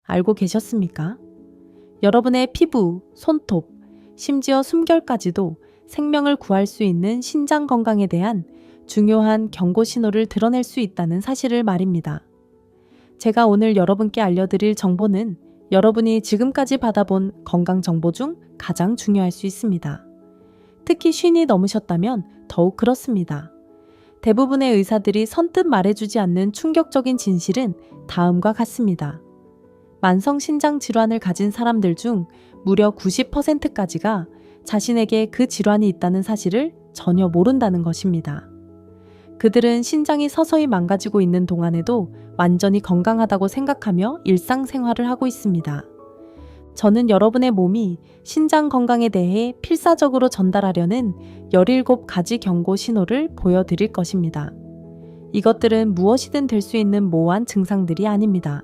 알고 계셨습니까? 여러분의 피부, 손톱, 심지어 숨결까지도 생명을 구할 수 있는 신장 건강에 대한 중요한 경고 신호를 드러낼 수 있다는 사실을 말입니다. 제가 오늘 여러분께 알려드릴 정보는 여러분이 지금까지 받아본 건강 정보 중 가장 중요할 수 있습니다. 특히 50이 넘으셨다면 더욱 그렇습니다. 대부분의 의사들이 선뜻 말해주지 않는 충격적인 진실은 다음과 같습니다. 만성 신장 질환을 가진 사람들 중 무려 90%까지가 자신에게 그 질환이 있다는 사실을 전혀 모른다는 것입니다. 그들은 신장이 서서히 망가지고 있는 동안에도 완전히 건강하다고 생각하며 일상생활을 하고 있습니다. 저는 여러분의 몸이 신장 건강에 대해 필사적으로 전달하려는 17가지 경고 신호를 보여드릴 것입니다. 이것들은 무엇이든 될 수 있는 모호한 증상들이 아닙니다.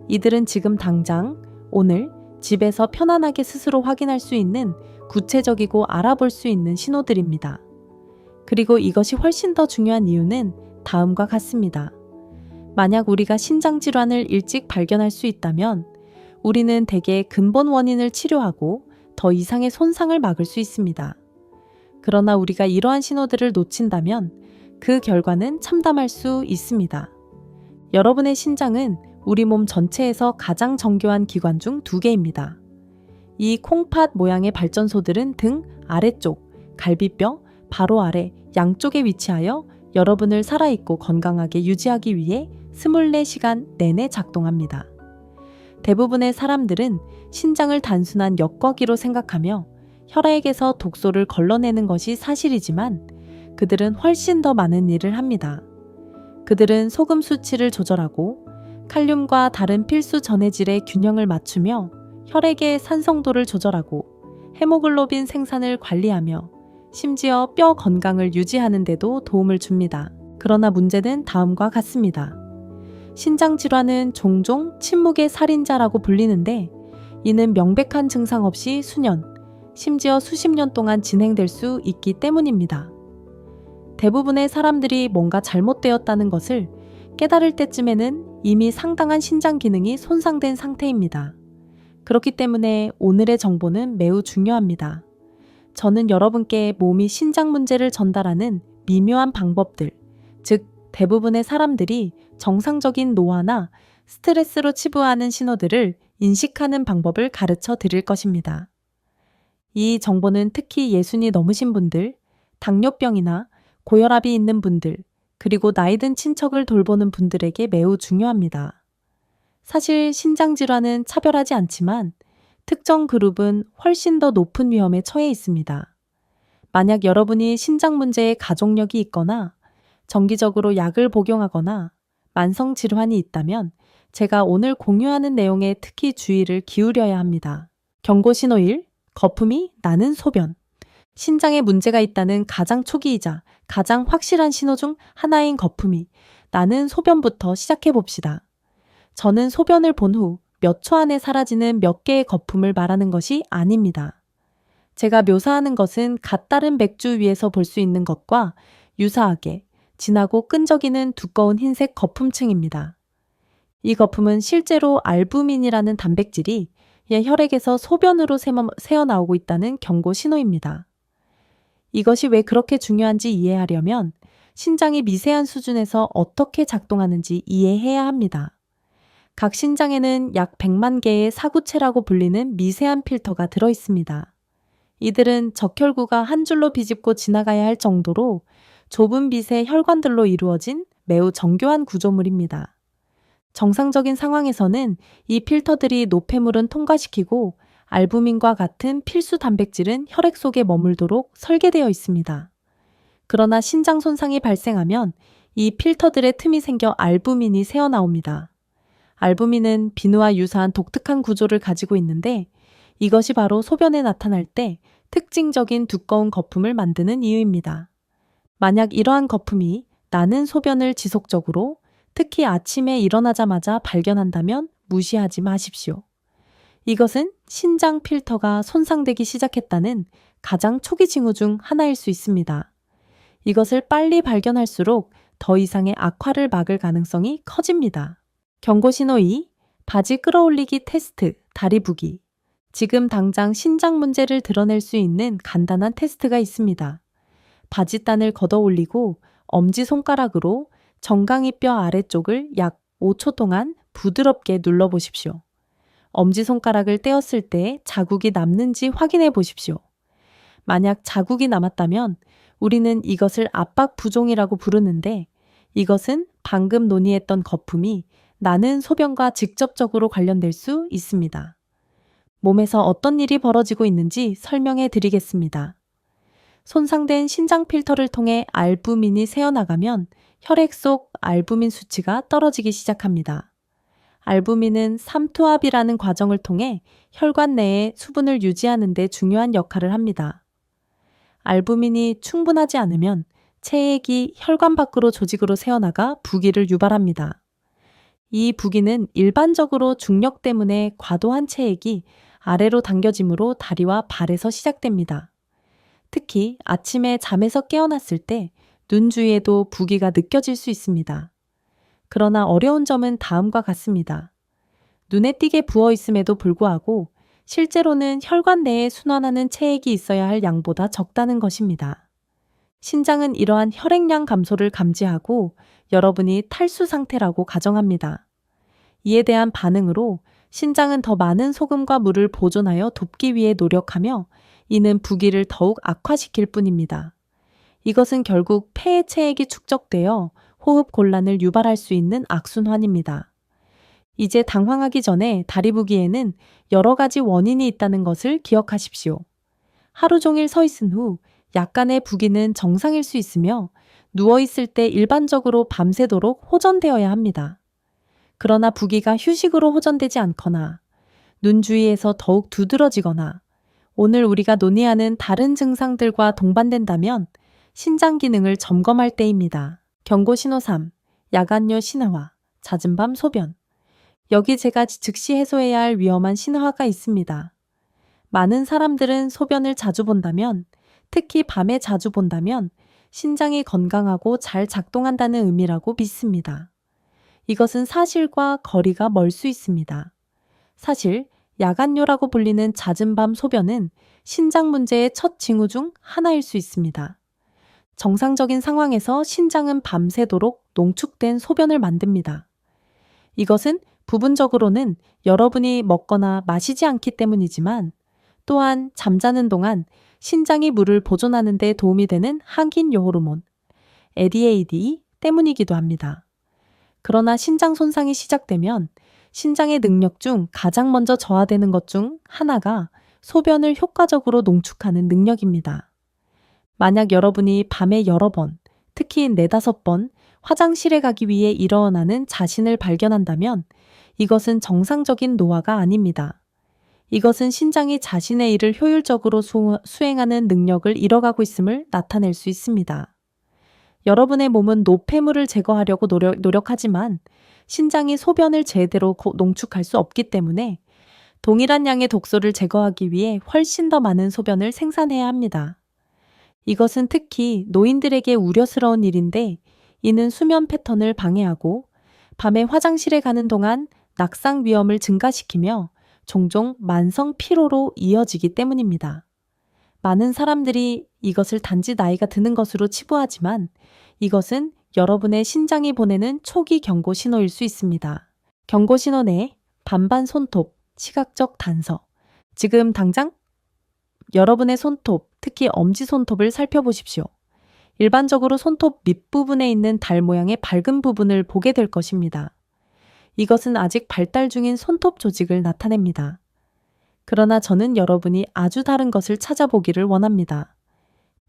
이들은 지금 당장, 오늘, 집에서 편안하게 스스로 확인할 수 있는 구체적이고 알아볼 수 있는 신호들입니다. 그리고 이것이 훨씬 더 중요한 이유는 다음과 같습니다. 만약 우리가 신장 질환을 일찍 발견할 수 있다면 우리는 대개 근본 원인을 치료하고 더 이상의 손상을 막을 수 있습니다. 그러나 우리가 이러한 신호들을 놓친다면 그 결과는 참담할 수 있습니다. 여러분의 신장은 우리 몸 전체에서 가장 정교한 기관 중 2개입니다. 이 콩팥 모양의 발전소들은 등 아래쪽, 갈비뼈, 바로 아래 양쪽에 위치하여 여러분을 살아있고 건강하게 유지하기 위해 24시간 내내 작동합니다. 대부분의 사람들은 신장을 단순한 엿거기로 생각하며 혈액에서 독소를 걸러내는 것이 사실이지만 그들은 훨씬 더 많은 일을 합니다. 그들은 소금 수치를 조절하고 칼륨과 다른 필수 전해질의 균형을 맞추며 혈액의 산성도를 조절하고 헤모글로빈 생산을 관리하며 심지어 뼈 건강을 유지하는 데도 도움을 줍니다. 그러나 문제는 다음과 같습니다. 신장 질환은 종종 침묵의 살인자라고 불리는데 이는 명백한 증상 없이 수년, 심지어 수십 년 동안 진행될 수 있기 때문입니다. 대부분의 사람들이 뭔가 잘못되었다는 것을 깨달을 때쯤에는 이미 상당한 신장 기능이 손상된 상태입니다. 그렇기 때문에 오늘의 정보는 매우 중요합니다. 저는 여러분께 몸이 신장 문제를 전달하는 미묘한 방법들, 즉 대부분의 사람들이 정상적인 노화나 스트레스로 치부하는 신호들을 인식하는 방법을 가르쳐 드릴 것입니다. 이 정보는 특히 60이 넘으신 분들, 당뇨병이나 고혈압이 있는 분들, 그리고 나이든 친척을 돌보는 분들에게 매우 중요합니다. 사실 신장 질환은 차별하지 않지만 특정 그룹은 훨씬 더 높은 위험에 처해 있습니다. 만약 여러분이 신장 문제에 가족력이 있거나 정기적으로 약을 복용하거나 만성 질환이 있다면 제가 오늘 공유하는 내용에 특히 주의를 기울여야 합니다. 경고 신호 1. 거품이 나는 소변. 신장에 문제가 있다는 가장 초기이자 가장 확실한 신호 중 하나인 거품이 나는 소변부터 시작해 봅시다. 저는 소변을 본 후 몇 초 안에 사라지는 몇 개의 거품을 말하는 것이 아닙니다. 제가 묘사하는 것은 갓 따른 맥주 위에서 볼 수 있는 것과 유사하게 진하고 끈적이는 두꺼운 흰색 거품층입니다. 이 거품은 실제로 알부민이라는 단백질이 혈액에서 소변으로 새어나오고 있다는 경고 신호입니다. 이것이 왜 그렇게 중요한지 이해하려면 신장이 미세한 수준에서 어떻게 작동하는지 이해해야 합니다. 각 신장에는 약 100만 개의 사구체라고 불리는 미세한 필터가 들어 있습니다. 이들은 적혈구가 한 줄로 비집고 지나가야 할 정도로 좁은 빛의 혈관들로 이루어진 매우 정교한 구조물입니다. 정상적인 상황에서는 이 필터들이 노폐물은 통과시키고 알부민과 같은 필수 단백질은 혈액 속에 머물도록 설계되어 있습니다. 그러나 신장 손상이 발생하면 이 필터들의 틈이 생겨 알부민이 새어나옵니다. 알부민은 비누와 유사한 독특한 구조를 가지고 있는데 이것이 바로 소변에 나타날 때 특징적인 두꺼운 거품을 만드는 이유입니다. 만약 이러한 거품이 나는 소변을 지속적으로 특히 아침에 일어나자마자 발견한다면 무시하지 마십시오. 이것은 신장 필터가 손상되기 시작했다는 가장 초기 징후 중 하나일 수 있습니다. 이것을 빨리 발견할수록 더 이상의 악화를 막을 가능성이 커집니다. 경고 신호 2. 바지 끌어올리기 테스트, 다리 붓기. 지금 당장 신장 문제를 드러낼 수 있는 간단한 테스트가 있습니다. 바지단을 걷어 올리고 엄지손가락으로 정강이뼈 아래쪽을 약 5초 동안 부드럽게 눌러보십시오. 엄지손가락을 떼었을 때 자국이 남는지 확인해 보십시오. 만약 자국이 남았다면 우리는 이것을 압박 부종이라고 부르는데, 이것은 방금 논의했던 거품이 나는 소변과 직접적으로 관련될 수 있습니다. 몸에서 어떤 일이 벌어지고 있는지 설명해 드리겠습니다. 손상된 신장 필터를 통해 알부민이 새어나가면 혈액 속 알부민 수치가 떨어지기 시작합니다. 알부민은 삼투압이라는 과정을 통해 혈관 내에 수분을 유지하는 데 중요한 역할을 합니다. 알부민이 충분하지 않으면 체액이 혈관 밖으로 조직으로 새어나가 부기를 유발합니다. 이 부기는 일반적으로 중력 때문에 과도한 체액이 아래로 당겨짐으로 다리와 발에서 시작됩니다. 특히 아침에 잠에서 깨어났을 때 눈 주위에도 부기가 느껴질 수 있습니다. 그러나 어려운 점은 다음과 같습니다. 눈에 띄게 부어 있음에도 불구하고 실제로는 혈관 내에 순환하는 체액이 있어야 할 양보다 적다는 것입니다. 신장은 이러한 혈액량 감소를 감지하고 여러분이 탈수 상태라고 가정합니다. 이에 대한 반응으로 신장은 더 많은 소금과 물을 보존하여 돕기 위해 노력하며 이는 부기를 더욱 악화시킬 뿐입니다. 이것은 결국 폐의 체액이 축적되어 호흡 곤란을 유발할 수 있는 악순환입니다. 이제 당황하기 전에 다리 부기에는 여러 가지 원인이 있다는 것을 기억하십시오. 하루 종일 서 있은 후 약간의 부기는 정상일 수 있으며 누워있을 때 일반적으로 밤새도록 호전되어야 합니다. 그러나 부기가 휴식으로 호전되지 않거나 눈 주위에서 더욱 두드러지거나 오늘 우리가 논의하는 다른 증상들과 동반된다면 신장 기능을 점검할 때입니다. 경고 신호 3. 야간요 신호화, 잦은 밤 소변. 여기 제가 즉시 해소해야 할 위험한 신호화가 있습니다. 많은 사람들은 소변을 자주 본다면, 특히 밤에 자주 본다면 신장이 건강하고 잘 작동한다는 의미라고 믿습니다. 이것은 사실과 거리가 멀 수 있습니다. 사실 야간요라고 불리는 잦은 밤 소변은 신장 문제의 첫 징후 중 하나일 수 있습니다. 정상적인 상황에서 신장은 밤새도록 농축된 소변을 만듭니다. 이것은 부분적으로는 여러분이 먹거나 마시지 않기 때문이지만 또한 잠자는 동안 신장이 물을 보존하는 데 도움이 되는 항긴요 호르몬, ADAD 때문이기도 합니다. 그러나 신장 손상이 시작되면 신장의 능력 중 가장 먼저 저하되는 것 중 하나가 소변을 효과적으로 농축하는 능력입니다. 만약 여러분이 밤에 여러 번, 특히 4-5번 화장실에 가기 위해 일어나는 자신을 발견한다면 이것은 정상적인 노화가 아닙니다. 이것은 신장이 자신의 일을 효율적으로 수행하는 능력을 잃어가고 있음을 나타낼 수 있습니다. 여러분의 몸은 노폐물을 제거하려고 노력하지만 신장이 소변을 제대로 농축할 수 없기 때문에 동일한 양의 독소를 제거하기 위해 훨씬 더 많은 소변을 생산해야 합니다. 이것은 특히 노인들에게 우려스러운 일인데 이는 수면 패턴을 방해하고 밤에 화장실에 가는 동안 낙상 위험을 증가시키며 종종 만성 피로로 이어지기 때문입니다. 많은 사람들이 이것을 단지 나이가 드는 것으로 치부하지만 이것은 여러분의 신장이 보내는 초기 경고 신호일 수 있습니다. 경고 신호 내 반반 손톱, 시각적 단서. 지금 당장 여러분의 손톱, 특히 엄지손톱을 살펴보십시오. 일반적으로 손톱 밑부분에 있는 달 모양의 밝은 부분을 보게 될 것입니다. 이것은 아직 발달 중인 손톱 조직을 나타냅니다. 그러나 저는 여러분이 아주 다른 것을 찾아보기를 원합니다.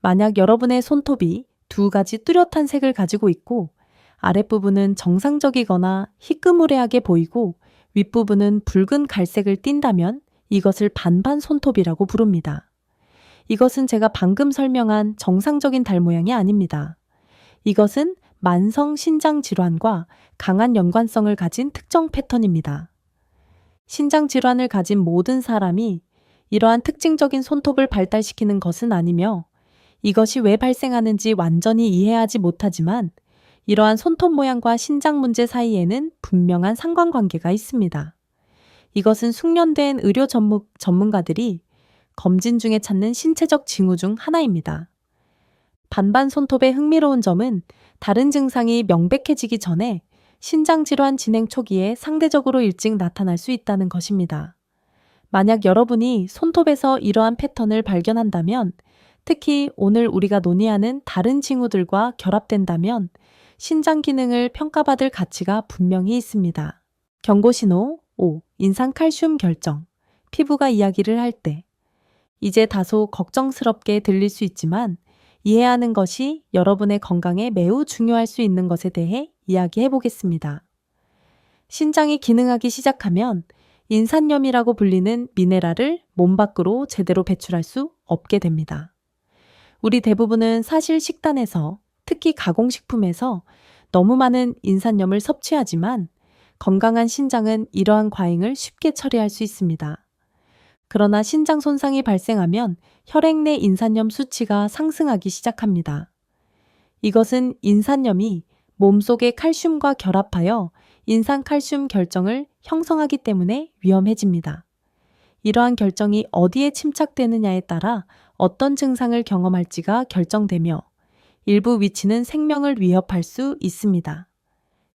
만약 여러분의 손톱이 2가지 뚜렷한 색을 가지고 있고 아랫부분은 정상적이거나 희끄무레하게 보이고 윗부분은 붉은 갈색을 띈다면 이것을 반반 손톱이라고 부릅니다. 이것은 제가 방금 설명한 정상적인 달 모양이 아닙니다. 이것은 만성 신장 질환과 강한 연관성을 가진 특정 패턴입니다. 신장 질환을 가진 모든 사람이 이러한 특징적인 손톱을 발달시키는 것은 아니며 이것이 왜 발생하는지 완전히 이해하지 못하지만 이러한 손톱 모양과 신장 문제 사이에는 분명한 상관관계가 있습니다. 이것은 숙련된 의료 전문가들이 검진 중에 찾는 신체적 징후 중 하나입니다. 반반 손톱의 흥미로운 점은 다른 증상이 명백해지기 전에 신장질환 진행 초기에 상대적으로 일찍 나타날 수 있다는 것입니다. 만약 여러분이 손톱에서 이러한 패턴을 발견한다면, 특히 오늘 우리가 논의하는 다른 징후들과 결합된다면 신장 기능을 평가받을 가치가 분명히 있습니다. 경고신호 5. 인산칼슘 결정. 피부가 이야기를 할 때. 이제 다소 걱정스럽게 들릴 수 있지만 이해하는 것이 여러분의 건강에 매우 중요할 수 있는 것에 대해 이야기해 보겠습니다. 신장이 기능하기 시작하면 인산염이라고 불리는 미네랄을 몸 밖으로 제대로 배출할 수 없게 됩니다. 우리 대부분은 사실 식단에서, 특히 가공식품에서 너무 많은 인산염을 섭취하지만 건강한 신장은 이러한 과잉을 쉽게 처리할 수 있습니다. 그러나 신장 손상이 발생하면 혈액 내 인산염 수치가 상승하기 시작합니다. 이것은 인산염이 몸속의 칼슘과 결합하여 인산칼슘 결정을 형성하기 때문에 위험해집니다. 이러한 결정이 어디에 침착되느냐에 따라 어떤 증상을 경험할지가 결정되며 일부 위치는 생명을 위협할 수 있습니다.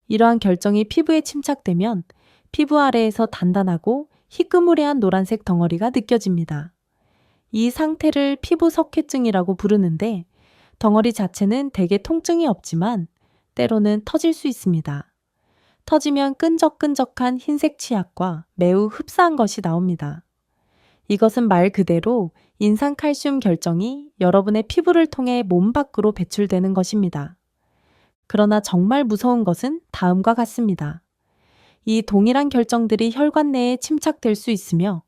이러한 결정이 피부에 침착되면 피부 아래에서 단단하고 희끄무레한 노란색 덩어리가 느껴집니다. 이 상태를 피부 석회증이라고 부르는데, 덩어리 자체는 대개 통증이 없지만 때로는 터질 수 있습니다. 터지면 끈적끈적한 흰색 치약과 매우 흡사한 것이 나옵니다. 이것은 말 그대로 인산칼슘 결정이 여러분의 피부를 통해 몸 밖으로 배출되는 것입니다. 그러나 정말 무서운 것은 다음과 같습니다. 이 동일한 결정들이 혈관 내에 침착될 수 있으며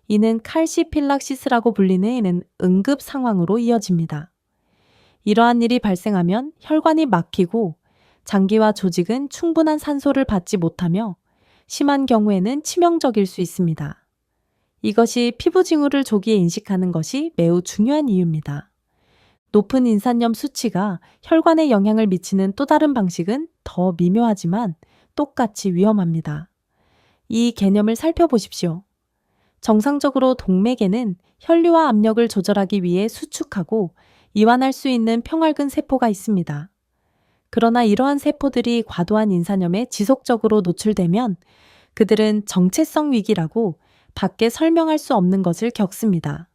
이는 칼시필락시스라고 불리는 응급 상황으로 이어집니다. 이러한 일이 발생하면 혈관이 막히고 장기와 조직은 충분한 산소를 받지 못하며 심한 경우에는 치명적일 수 있습니다. 이것이 피부 징후를 조기에 인식하는 것이 매우 중요한 이유입니다. 높은 인산염 수치가 혈관에 영향을 미치는 또 다른 방식은 더 미묘하지만 똑같이 위험합니다. 이 개념을 살펴보십시오. 정상적으로 동맥에는 혈류와 압력을 조절하기 위해 수축하고 이완할 수 있는 평활근 세포가 있습니다. 그러나 이러한 세포들이 과도한 인산염에 지속적으로 노출되면 그들은 정체성 위기라고 밖에 설명할 수 없는 것을 겪습니다.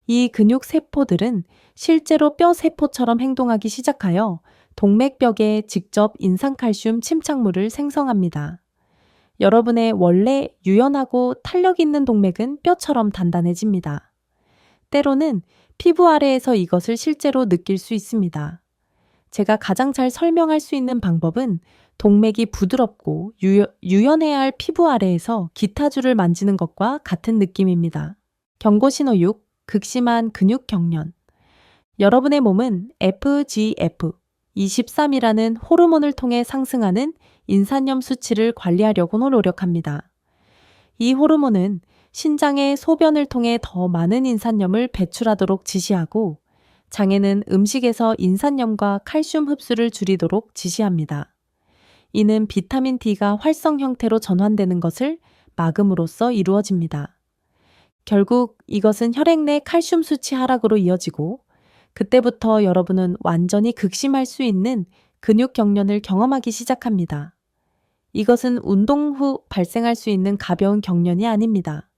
이 근육 세포들은 실제로 뼈 세포처럼 행동하기 시작하여 동맥벽에 직접 인산칼슘 침착물을 생성합니다. 여러분의 원래 유연하고 탄력 있는 동맥은 뼈처럼 단단해집니다. 때로는 피부 아래에서 이것을 실제로 느낄 수 있습니다. 제가 가장 잘 설명할 수 있는 방법은 동맥이 부드럽고 유연해야 할 피부 아래에서 기타줄을 만지는 것과 같은 느낌입니다. 경고신호 6. 극심한 근육 경련. 여러분의 몸은 FGF23이라는 호르몬을 통해 상승하는 인산염 수치를 관리하려고 노력합니다. 이 호르몬은 신장의 소변을 통해 더 많은 인산염을 배출하도록 지시하고 장에는 음식에서 인산염과 칼슘 흡수를 줄이도록 지시합니다. 이는 비타민 D가 활성 형태로 전환되는 것을 막음으로써 이루어집니다. 결국 이것은 혈액 내 칼슘 수치 하락으로 이어지고 그때부터 여러분은 완전히 극심할 수 있는 근육 경련을 경험하기 시작합니다. 이것은 운동 후 발생할 수 있는 가벼운 경련이 아닙니다.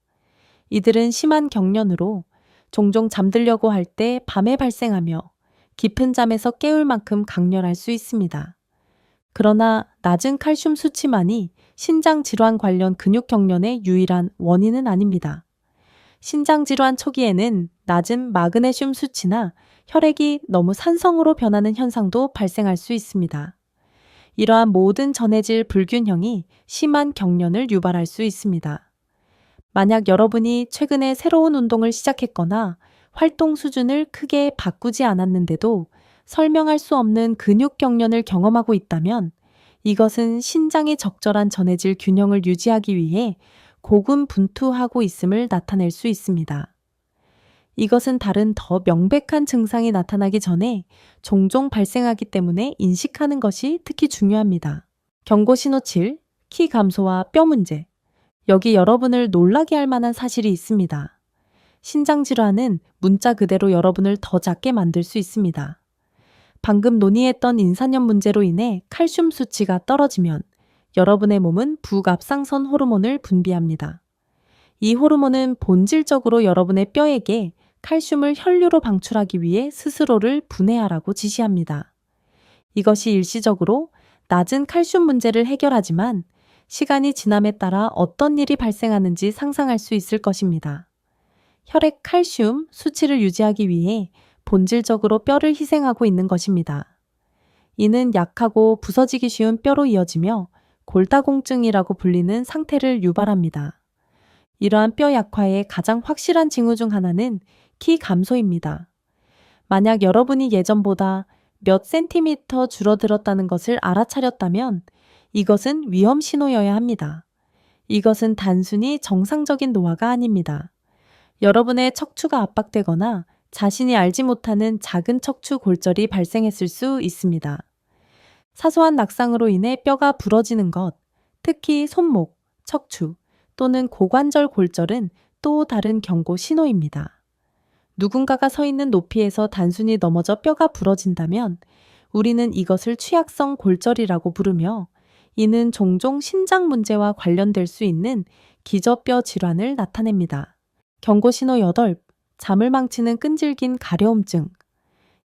이들은 심한 경련으로 종종 잠들려고 할 때 밤에 발생하며 깊은 잠에서 깨울 만큼 강렬할 수 있습니다. 그러나 낮은 칼슘 수치만이 신장 질환 관련 근육 경련의 유일한 원인은 아닙니다. 신장 질환 초기에는 낮은 마그네슘 수치나 혈액이 너무 산성으로 변하는 현상도 발생할 수 있습니다. 이러한 모든 전해질 불균형이 심한 경련을 유발할 수 있습니다. 만약 여러분이 최근에 새로운 운동을 시작했거나 활동 수준을 크게 바꾸지 않았는데도 설명할 수 없는 근육 경련을 경험하고 있다면 이것은 신장의 적절한 전해질 균형을 유지하기 위해 고군분투하고 있음을 나타낼 수 있습니다. 이것은 다른 더 명백한 증상이 나타나기 전에 종종 발생하기 때문에 인식하는 것이 특히 중요합니다. 경고신호 7. 키 감소와 뼈 문제. 여기 여러분을 놀라게 할 만한 사실이 있습니다. 신장질환은 문자 그대로 여러분을 더 작게 만들 수 있습니다. 방금 논의했던 인산염 문제로 인해 칼슘 수치가 떨어지면 여러분의 몸은 부갑상선 호르몬을 분비합니다. 이 호르몬은 본질적으로 여러분의 뼈에게 칼슘을 혈류로 방출하기 위해 스스로를 분해하라고 지시합니다. 이것이 일시적으로 낮은 칼슘 문제를 해결하지만 시간이 지남에 따라 어떤 일이 발생하는지 상상할 수 있을 것입니다. 혈액 칼슘 수치를 유지하기 위해 본질적으로 뼈를 희생하고 있는 것입니다. 이는 약하고 부서지기 쉬운 뼈로 이어지며 골다공증이라고 불리는 상태를 유발합니다. 이러한 뼈 약화의 가장 확실한 징후 중 하나는 키 감소입니다. 만약 여러분이 예전보다 몇 센티미터 줄어들었다는 것을 알아차렸다면 이것은 위험 신호여야 합니다. 이것은 단순히 정상적인 노화가 아닙니다. 여러분의 척추가 압박되거나 자신이 알지 못하는 작은 척추 골절이 발생했을 수 있습니다. 사소한 낙상으로 인해 뼈가 부러지는 것, 특히 손목, 척추 또는 고관절 골절은 또 다른 경고 신호입니다. 누군가가 서 있는 높이에서 단순히 넘어져 뼈가 부러진다면 우리는 이것을 취약성 골절이라고 부르며 이는 종종 신장 문제와 관련될 수 있는 기저뼈 질환을 나타냅니다. 경고 신호 8. 잠을 망치는 끈질긴 가려움증.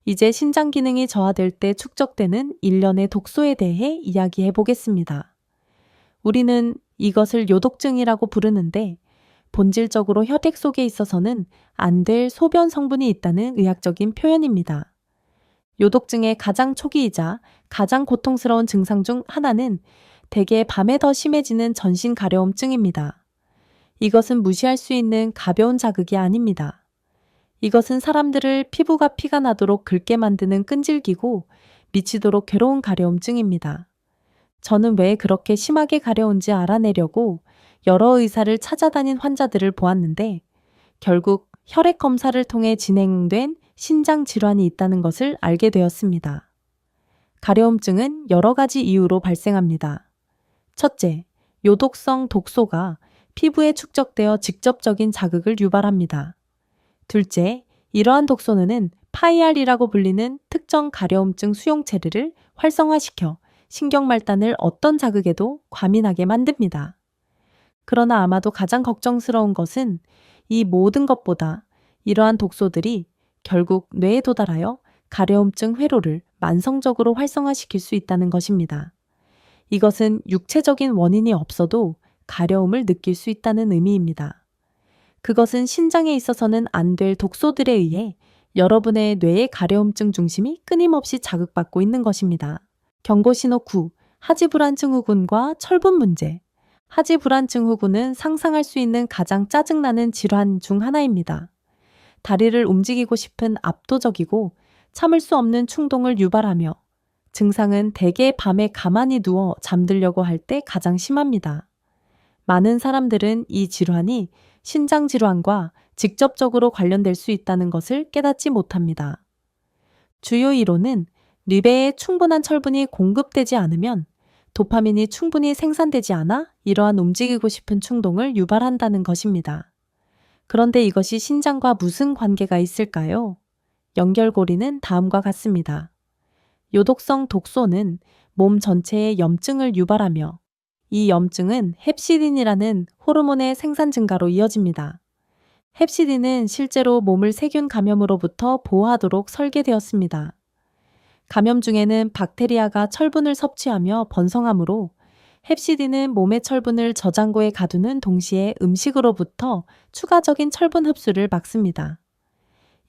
이제 신장 기능이 저하될 때 축적되는 일련의 독소에 대해 이야기해 보겠습니다. 우리는 이것을 요독증이라고 부르는데 본질적으로 혈액 속에 있어서는 안 될 소변 성분이 있다는 의학적인 표현입니다. 요독증의 가장 초기이자 가장 고통스러운 증상 중 하나는 대개 밤에 더 심해지는 전신 가려움증입니다. 이것은 무시할 수 있는 가벼운 자극이 아닙니다. 이것은 사람들을 피가 나도록 긁게 만드는 끈질기고 미치도록 괴로운 가려움증입니다. 저는 왜 그렇게 심하게 가려운지 알아내려고 여러 의사를 찾아다닌 환자들을 보았는데 결국 혈액 검사를 통해 진행된 신장 질환이 있다는 것을 알게 되었습니다. 가려움증은 여러 가지 이유로 발생합니다. 첫째, 요독성 독소가 피부에 축적되어 직접적인 자극을 유발합니다. 둘째, 이러한 독소는 파이알이라고 불리는 특정 가려움증 수용체를 활성화시켜 신경말단을 어떤 자극에도 과민하게 만듭니다. 그러나 아마도 가장 걱정스러운 것은 이 모든 것보다 이러한 독소들이 결국 뇌에 도달하여 가려움증 회로를 만성적으로 활성화시킬 수 있다는 것입니다. 이것은 육체적인 원인이 없어도 가려움을 느낄 수 있다는 의미입니다. 그것은 신장에 있어서는 안 될 독소들에 의해 여러분의 뇌의 가려움증 중심이 끊임없이 자극받고 있는 것입니다. 경고신호 9. 하지불안증후군과 철분 문제. 하지불안증후군은 상상할 수 있는 가장 짜증나는 질환 중 하나입니다. 다리를 움직이고 싶은 압도적이고 참을 수 없는 충동을 유발하며 증상은 대개 밤에 가만히 누워 잠들려고 할 때 가장 심합니다. 많은 사람들은 이 질환이 신장 질환과 직접적으로 관련될 수 있다는 것을 깨닫지 못합니다. 주요 이론은 뇌에 충분한 철분이 공급되지 않으면 도파민이 충분히 생산되지 않아 이러한 움직이고 싶은 충동을 유발한다는 것입니다. 그런데 이것이 신장과 무슨 관계가 있을까요? 연결고리는 다음과 같습니다. 요독성 독소는 몸 전체에 염증을 유발하며 이 염증은 헵시딘이라는 호르몬의 생산 증가로 이어집니다. 헵시딘은 실제로 몸을 세균 감염으로부터 보호하도록 설계되었습니다. 감염 중에는 박테리아가 철분을 섭취하며 번성하므로 헵시딘은 몸의 철분을 저장고에 가두는 동시에 음식으로부터 추가적인 철분 흡수를 막습니다.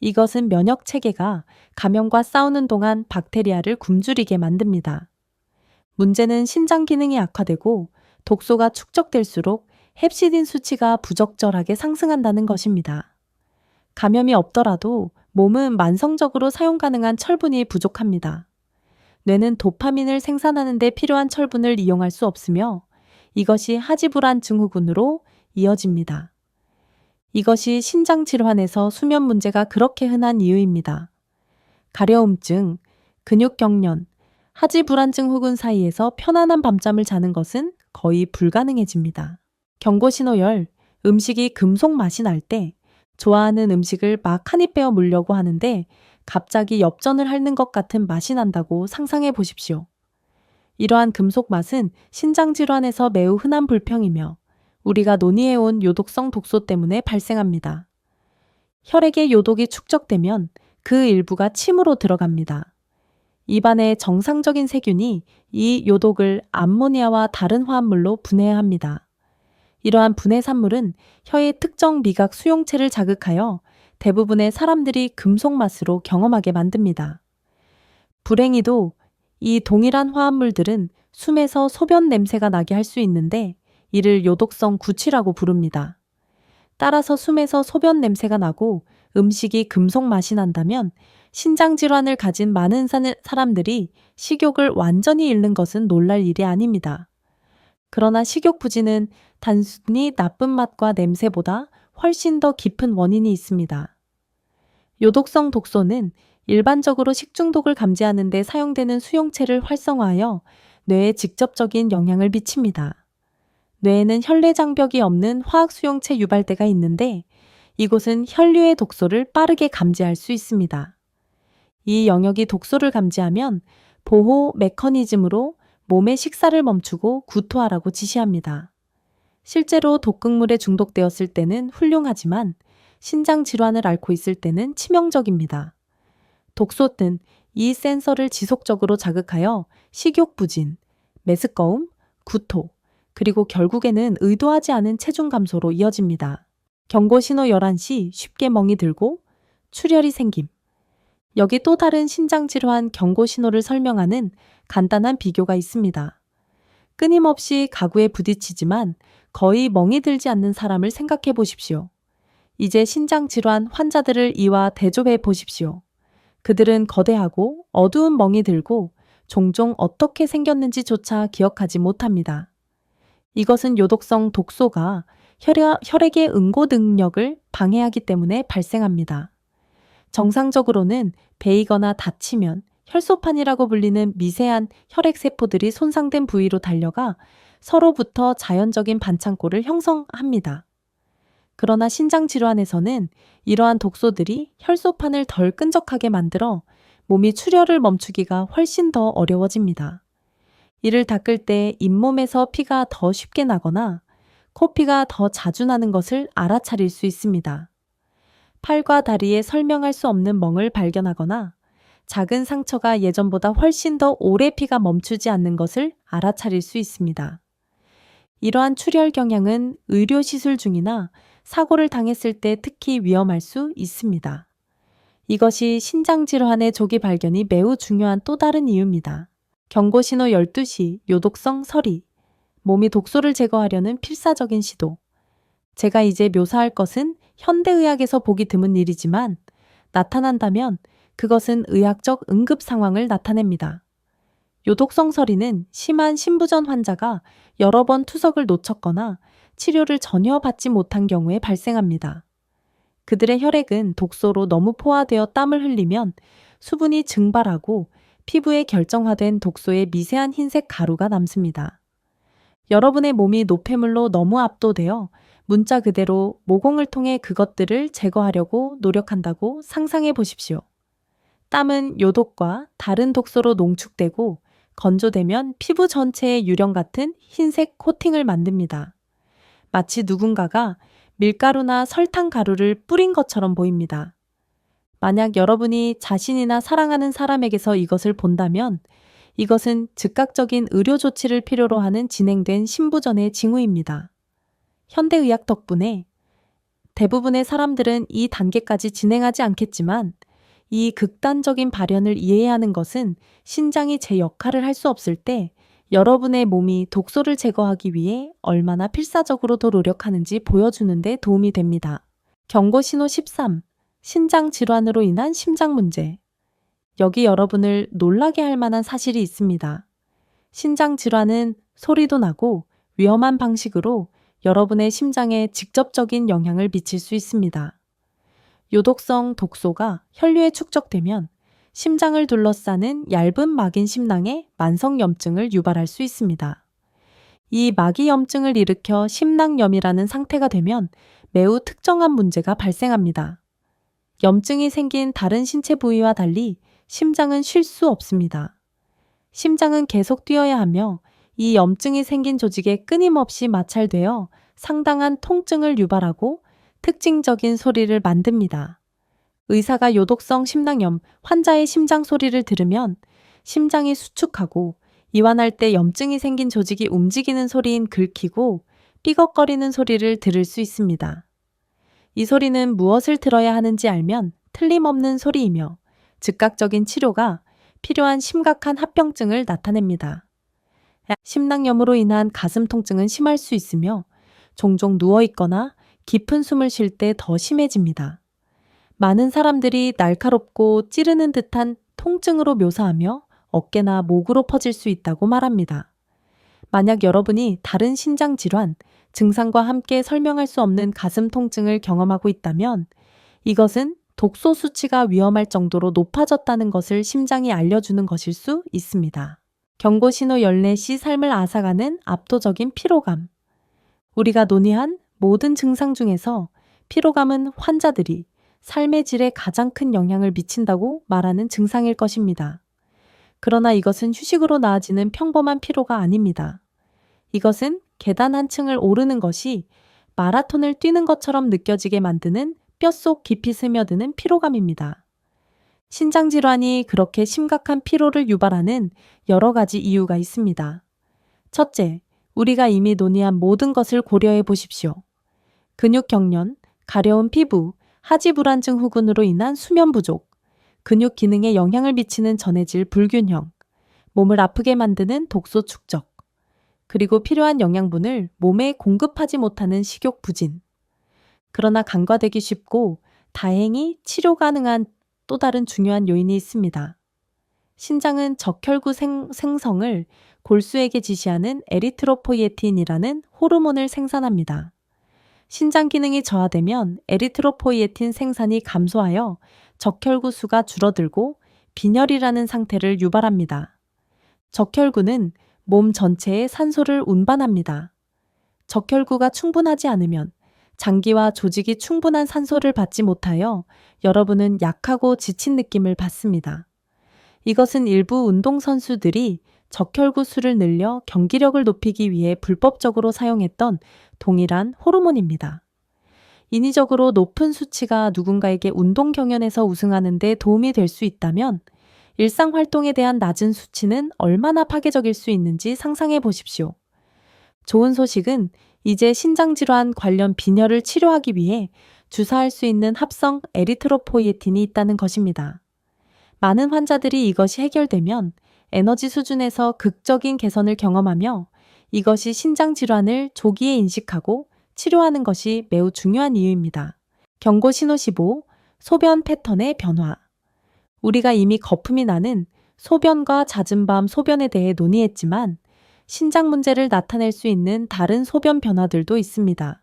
이것은 면역 체계가 감염과 싸우는 동안 박테리아를 굶주리게 만듭니다. 문제는 신장 기능이 악화되고 독소가 축적될수록 헵시딘 수치가 부적절하게 상승한다는 것입니다. 감염이 없더라도 몸은 만성적으로 사용 가능한 철분이 부족합니다. 뇌는 도파민을 생산하는 데 필요한 철분을 이용할 수 없으며 이것이 하지불안 증후군으로 이어집니다. 이것이 신장 질환에서 수면 문제가 그렇게 흔한 이유입니다. 가려움증, 근육경련, 하지불안 증후군 사이에서 편안한 밤잠을 자는 것은 거의 불가능해집니다. 경고신호열, 음식이 금속 맛이 날 때 좋아하는 음식을 막 한 입 베어 물려고 하는데 갑자기 엽전을 핥는 것 같은 맛이 난다고 상상해 보십시오. 이러한 금속 맛은 신장질환에서 매우 흔한 불평이며 우리가 논의해온 요독성 독소 때문에 발생합니다. 혈액에 요독이 축적되면 그 일부가 침으로 들어갑니다. 입안의 정상적인 세균이 이 요독을 암모니아와 다른 화합물로 분해해야 합니다. 이러한 분해 산물은 혀의 특정 미각 수용체를 자극하여 대부분의 사람들이 금속 맛으로 경험하게 만듭니다. 불행히도 이 동일한 화합물들은 숨에서 소변 냄새가 나게 할 수 있는데 이를 요독성 구취라고 부릅니다. 따라서 숨에서 소변 냄새가 나고 음식이 금속 맛이 난다면 신장질환을 가진 많은 사람들이 식욕을 완전히 잃는 것은 놀랄 일이 아닙니다. 그러나 식욕부진은 단순히 나쁜 맛과 냄새보다 훨씬 더 깊은 원인이 있습니다. 요독성 독소는 일반적으로 식중독을 감지하는 데 사용되는 수용체를 활성화하여 뇌에 직접적인 영향을 미칩니다. 뇌에는 혈내장벽이 없는 화학 수용체 유발대가 있는데 이곳은 혈류의 독소를 빠르게 감지할 수 있습니다. 이 영역이 독소를 감지하면 보호 메커니즘으로 몸의 식사를 멈추고 구토하라고 지시합니다. 실제로 독극물에 중독되었을 때는 훌륭하지만 신장 질환을 앓고 있을 때는 치명적입니다. 독소는 이 센서를 지속적으로 자극하여 식욕부진, 메스꺼움, 구토, 그리고 결국에는 의도하지 않은 체중 감소로 이어집니다. 경고신호 11시 쉽게 멍이 들고 출혈이 생김. 여기 또 다른 신장질환 경고신호를 설명하는 간단한 비교가 있습니다. 끊임없이 가구에 부딪히지만 거의 멍이 들지 않는 사람을 생각해 보십시오. 이제 신장질환 환자들을 이와 대조해 보십시오. 그들은 거대하고 어두운 멍이 들고 종종 어떻게 생겼는지조차 기억하지 못합니다. 이것은 요독성 독소가 혈액의 응고 능력을 방해하기 때문에 발생합니다. 정상적으로는 베이거나 다치면 혈소판이라고 불리는 미세한 혈액세포들이 손상된 부위로 달려가 서로부터 자연적인 반창고를 형성합니다. 그러나 신장질환에서는 이러한 독소들이 혈소판을 덜 끈적하게 만들어 몸이 출혈을 멈추기가 훨씬 더 어려워집니다. 이를 닦을 때 잇몸에서 피가 더 쉽게 나거나 코피가 더 자주 나는 것을 알아차릴 수 있습니다. 팔과 다리에 설명할 수 없는 멍을 발견하거나 작은 상처가 예전보다 훨씬 더 오래 피가 멈추지 않는 것을 알아차릴 수 있습니다. 이러한 출혈 경향은 의료시술 중이나 사고를 당했을 때 특히 위험할 수 있습니다. 이것이 신장질환의 조기 발견이 매우 중요한 또 다른 이유입니다. 경고신호 12시 요독성 서리. 몸이 독소를 제거하려는 필사적인 시도. 제가 이제 묘사할 것은 현대의학에서 보기 드문 일이지만 나타난다면 그것은 의학적 응급 상황을 나타냅니다. 요독성 서리는 심한 신부전 환자가 여러 번 투석을 놓쳤거나 치료를 전혀 받지 못한 경우에 발생합니다. 그들의 혈액은 독소로 너무 포화되어 땀을 흘리면 수분이 증발하고 피부에 결정화된 독소의 미세한 흰색 가루가 남습니다. 여러분의 몸이 노폐물로 너무 압도되어 문자 그대로 모공을 통해 그것들을 제거하려고 노력한다고 상상해 보십시오. 땀은 요독과 다른 독소로 농축되고 건조되면 피부 전체에 유령 같은 흰색 코팅을 만듭니다. 마치 누군가가 밀가루나 설탕 가루를 뿌린 것처럼 보입니다. 만약 여러분이 자신이나 사랑하는 사람에게서 이것을 본다면 이것은 즉각적인 의료 조치를 필요로 하는 진행된 신부전의 징후입니다. 현대의학 덕분에 대부분의 사람들은 이 단계까지 진행하지 않겠지만 이 극단적인 발현을 이해해야 하는 것은 신장이 제 역할을 할 수 없을 때 여러분의 몸이 독소를 제거하기 위해 얼마나 필사적으로 더 노력하는지 보여주는 데 도움이 됩니다. 경고신호 13. 신장 질환으로 인한 심장 문제. 여기 여러분을 놀라게 할 만한 사실이 있습니다. 신장 질환은 소리도 나고 위험한 방식으로 여러분의 심장에 직접적인 영향을 미칠 수 있습니다. 요독성 독소가 혈류에 축적되면 심장을 둘러싸는 얇은 막인 심낭에 만성염증을 유발할 수 있습니다. 이 마기염증을 일으켜 심낭염이라는 상태가 되면 매우 특정한 문제가 발생합니다. 염증이 생긴 다른 신체 부위와 달리 심장은 쉴 수 없습니다. 심장은 계속 뛰어야 하며 이 염증이 생긴 조직에 끊임없이 마찰되어 상당한 통증을 유발하고 특징적인 소리를 만듭니다. 의사가 요독성 심낭염 환자의 심장 소리를 들으면 심장이 수축하고 이완할 때 염증이 생긴 조직이 움직이는 소리인 긁히고 삐걱거리는 소리를 들을 수 있습니다. 이 소리는 무엇을 들어야 하는지 알면 틀림없는 소리이며 즉각적인 치료가 필요한 심각한 합병증을 나타냅니다. 심낭염으로 인한 가슴 통증은 심할 수 있으며 종종 누워있거나 깊은 숨을 쉴 때 더 심해집니다. 많은 사람들이 날카롭고 찌르는 듯한 통증으로 묘사하며 어깨나 목으로 퍼질 수 있다고 말합니다. 만약 여러분이 다른 신장 질환, 증상과 함께 설명할 수 없는 가슴 통증을 경험하고 있다면 이것은 독소 수치가 위험할 정도로 높아졌다는 것을 심장이 알려주는 것일 수 있습니다. 경고신호 14시 삶을 앗아가는 압도적인 피로감. 우리가 논의한 모든 증상 중에서 피로감은 환자들이 삶의 질에 가장 큰 영향을 미친다고 말하는 증상일 것입니다. 그러나 이것은 휴식으로 나아지는 평범한 피로가 아닙니다. 이것은 계단 한 층을 오르는 것이 마라톤을 뛰는 것처럼 느껴지게 만드는 뼛속 깊이 스며드는 피로감입니다. 신장질환이 그렇게 심각한 피로를 유발하는 여러 가지 이유가 있습니다. 첫째, 우리가 이미 논의한 모든 것을 고려해 보십시오. 근육 경련, 가려운 피부, 하지불안증 후군으로 인한 수면 부족, 근육 기능에 영향을 미치는 전해질 불균형, 몸을 아프게 만드는 독소 축적, 그리고 필요한 영양분을 몸에 공급하지 못하는 식욕 부진. 그러나 간과되기 쉽고 다행히 치료 가능한 또 다른 중요한 요인이 있습니다. 신장은 적혈구 생성을 골수에게 지시하는 에리트로포이에틴이라는 호르몬을 생산합니다. 신장 기능이 저하되면 에리트로포이에틴 생산이 감소하여 적혈구 수가 줄어들고 빈혈이라는 상태를 유발합니다. 적혈구는 몸 전체에 산소를 운반합니다. 적혈구가 충분하지 않으면 장기와 조직이 충분한 산소를 받지 못하여 여러분은 약하고 지친 느낌을 받습니다. 이것은 일부 운동선수들이 적혈구 수를 늘려 경기력을 높이기 위해 불법적으로 사용했던 동일한 호르몬입니다. 인위적으로 높은 수치가 누군가에게 운동 경연에서 우승하는 데 도움이 될 수 있다면 일상 활동에 대한 낮은 수치는 얼마나 파괴적일 수 있는지 상상해 보십시오. 좋은 소식은 이제 신장질환 관련 빈혈을 치료하기 위해 주사할 수 있는 합성 에리트로포이에틴이 있다는 것입니다. 많은 환자들이 이것이 해결되면 에너지 수준에서 극적인 개선을 경험하며 이것이 신장질환을 조기에 인식하고 치료하는 것이 매우 중요한 이유입니다. 경고 신호 15, 소변 패턴의 변화. 우리가 이미 거품이 나는 소변과 잦은 밤 소변에 대해 논의했지만 신장 문제를 나타낼 수 있는 다른 소변 변화들도 있습니다.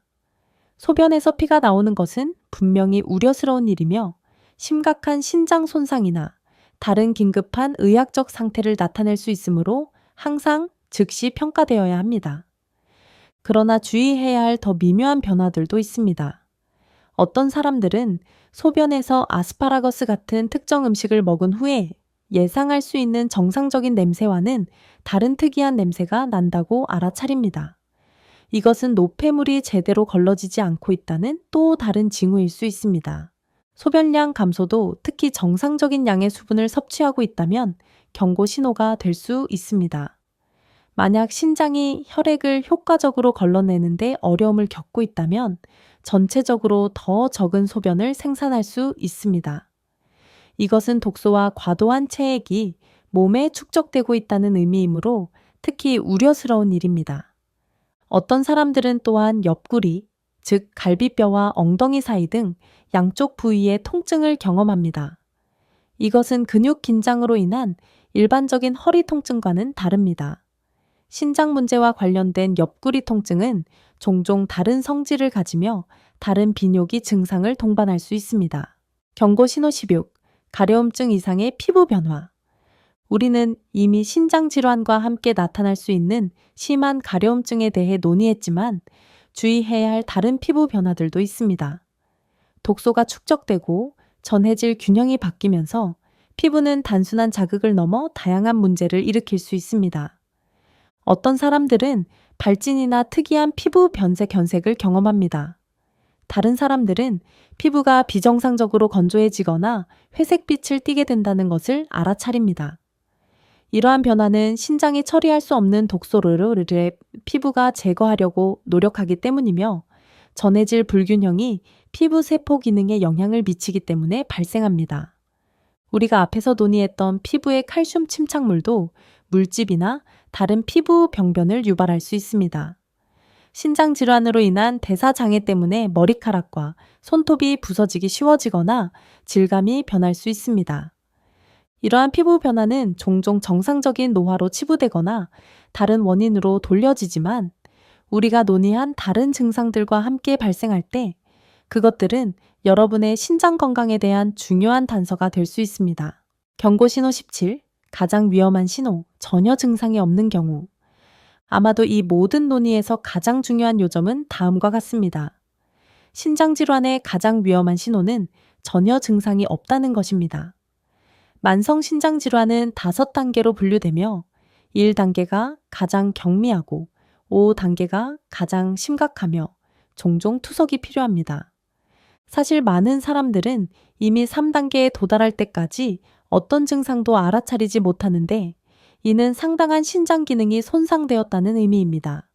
소변에서 피가 나오는 것은 분명히 우려스러운 일이며 심각한 신장 손상이나 다른 긴급한 의학적 상태를 나타낼 수 있으므로 항상 즉시 평가되어야 합니다. 그러나 주의해야 할 더 미묘한 변화들도 있습니다. 어떤 사람들은 소변에서 아스파라거스 같은 특정 음식을 먹은 후에 예상할 수 있는 정상적인 냄새와는 다른 특이한 냄새가 난다고 알아차립니다. 이것은 노폐물이 제대로 걸러지지 않고 있다는 또 다른 징후일 수 있습니다. 소변량 감소도 특히 정상적인 양의 수분을 섭취하고 있다면 경고 신호가 될 수 있습니다. 만약 신장이 혈액을 효과적으로 걸러내는데 어려움을 겪고 있다면 전체적으로 더 적은 소변을 생산할 수 있습니다. 이것은 독소와 과도한 체액이 몸에 축적되고 있다는 의미이므로 특히 우려스러운 일입니다. 어떤 사람들은 또한 옆구리, 즉 갈비뼈와 엉덩이 사이 등 양쪽 부위의 통증을 경험합니다. 이것은 근육 긴장으로 인한 일반적인 허리 통증과는 다릅니다. 신장 문제와 관련된 옆구리 통증은 종종 다른 성질을 가지며 다른 비뇨기 증상을 동반할 수 있습니다. 경고 신호 16, 가려움증 이상의 피부 변화. 우리는 이미 신장 질환과 함께 나타날 수 있는 심한 가려움증에 대해 논의했지만 주의해야 할 다른 피부 변화들도 있습니다. 독소가 축적되고 전해질 균형이 바뀌면서 피부는 단순한 자극을 넘어 다양한 문제를 일으킬 수 있습니다. 어떤 사람들은 발진이나 특이한 피부 변색을 경험합니다. 다른 사람들은 피부가 비정상적으로 건조해지거나 회색빛을 띠게 된다는 것을 알아차립니다. 이러한 변화는 신장이 처리할 수 없는 독소를 피부가 제거하려고 노력하기 때문이며 전해질 불균형이 피부 세포 기능에 영향을 미치기 때문에 발생합니다. 우리가 앞에서 논의했던 피부의 칼슘 침착물도 물집이나 다른 피부 병변을 유발할 수 있습니다. 신장 질환으로 인한 대사 장애 때문에 머리카락과 손톱이 부서지기 쉬워지거나 질감이 변할 수 있습니다. 이러한 피부 변화는 종종 정상적인 노화로 치부되거나 다른 원인으로 돌려지지만 우리가 논의한 다른 증상들과 함께 발생할 때 그것들은 여러분의 신장 건강에 대한 중요한 단서가 될 수 있습니다. 경고 신호 17, 가장 위험한 신호, 전혀 증상이 없는 경우. 아마도 이 모든 논의에서 가장 중요한 요점은 다음과 같습니다. 신장 질환의 가장 위험한 신호는 전혀 증상이 없다는 것입니다. 만성 신장 질환은 5단계로 분류되며 1단계가 가장 경미하고 5단계가 가장 심각하며 종종 투석이 필요합니다. 사실 많은 사람들은 이미 3단계에 도달할 때까지 어떤 증상도 알아차리지 못하는데 이는 상당한 신장 기능이 손상되었다는 의미입니다.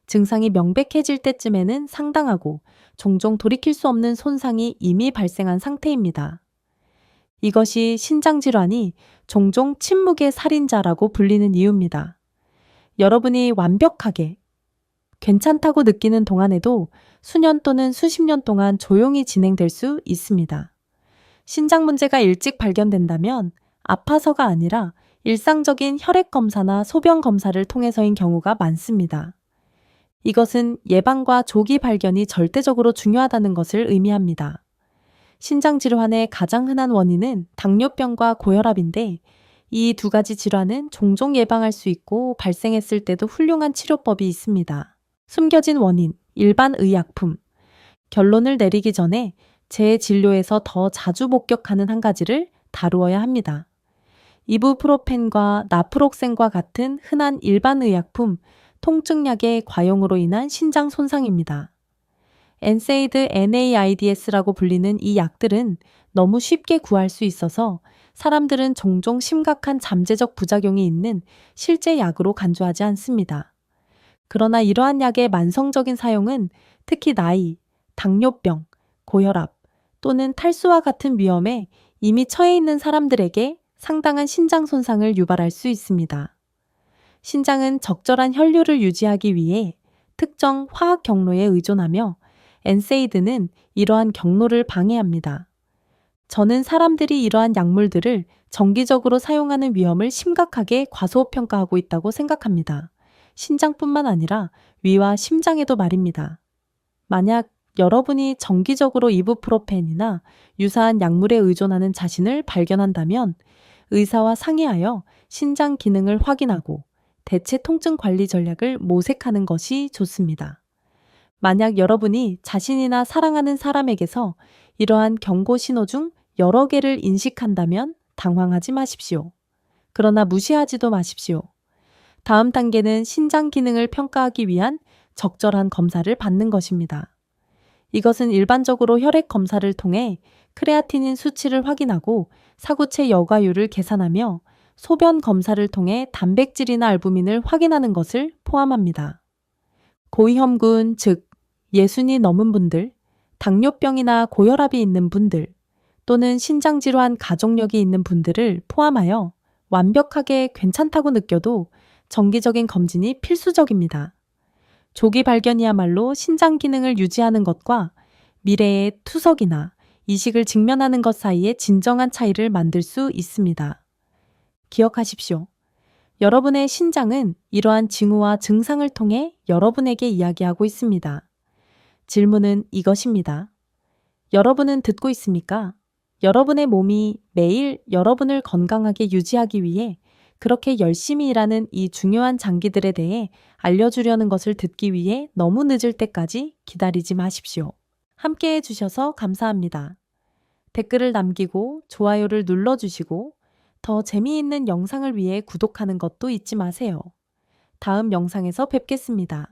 증상이 명백해질 때쯤에는 상당하고 종종 돌이킬 수 없는 손상이 이미 발생한 상태입니다. 이것이 신장 질환이 종종 침묵의 살인자라고 불리는 이유입니다. 여러분이 완벽하게 괜찮다고 느끼는 동안에도 수년 또는 수십 년 동안 조용히 진행될 수 있습니다. 신장 문제가 일찍 발견된다면 아파서가 아니라 일상적인 혈액 검사나 소변 검사를 통해서인 경우가 많습니다. 이것은 예방과 조기 발견이 절대적으로 중요하다는 것을 의미합니다. 신장 질환의 가장 흔한 원인은 당뇨병과 고혈압인데 이 두 가지 질환은 종종 예방할 수 있고 발생했을 때도 훌륭한 치료법이 있습니다. 숨겨진 원인, 일반 의약품. 결론을 내리기 전에 제 진료에서 더 자주 목격하는 한 가지를 다루어야 합니다. 이부프로펜과 나프록센과 같은 흔한 일반 의약품, 통증약의 과용으로 인한 신장 손상입니다. 엔세이드 NAIDS라고 불리는 이 약들은 너무 쉽게 구할 수 있어서 사람들은 종종 심각한 잠재적 부작용이 있는 실제 약으로 간주하지 않습니다. 그러나 이러한 약의 만성적인 사용은 특히 나이, 당뇨병, 고혈압 또는 탈수와 같은 위험에 이미 처해 있는 사람들에게 상당한 신장 손상을 유발할 수 있습니다. 신장은 적절한 혈류를 유지하기 위해 특정 화학 경로에 의존하며 엔세이드는 이러한 경로를 방해합니다. 저는 사람들이 이러한 약물들을 정기적으로 사용하는 위험을 심각하게 과소평가하고 있다고 생각합니다. 신장뿐만 아니라 위와 심장에도 말입니다. 만약 여러분이 정기적으로 이부프로펜이나 유사한 약물에 의존하는 자신을 발견한다면 의사와 상의하여 신장 기능을 확인하고 대체 통증 관리 전략을 모색하는 것이 좋습니다. 만약 여러분이 자신이나 사랑하는 사람에게서 이러한 경고 신호 중 여러 개를 인식한다면 당황하지 마십시오. 그러나 무시하지도 마십시오. 다음 단계는 신장 기능을 평가하기 위한 적절한 검사를 받는 것입니다. 이것은 일반적으로 혈액 검사를 통해 크레아티닌 수치를 확인하고 사구체 여과율을 계산하며 소변 검사를 통해 단백질이나 알부민을 확인하는 것을 포함합니다. 고위험군, 즉 예순이 넘은 분들, 당뇨병이나 고혈압이 있는 분들 또는 신장질환 가족력이 있는 분들을 포함하여 완벽하게 괜찮다고 느껴도 정기적인 검진이 필수적입니다. 조기 발견이야말로 신장 기능을 유지하는 것과 미래의 투석이나 이식을 직면하는 것 사이의 진정한 차이를 만들 수 있습니다. 기억하십시오. 여러분의 신장은 이러한 징후와 증상을 통해 여러분에게 이야기하고 있습니다. 질문은 이것입니다. 여러분은 듣고 있습니까? 여러분의 몸이 매일 여러분을 건강하게 유지하기 위해 그렇게 열심히 일하는 이 중요한 장기들에 대해 알려주려는 것을 듣기 위해 너무 늦을 때까지 기다리지 마십시오. 함께 해주셔서 감사합니다. 댓글을 남기고 좋아요를 눌러주시고 더 재미있는 영상을 위해 구독하는 것도 잊지 마세요. 다음 영상에서 뵙겠습니다.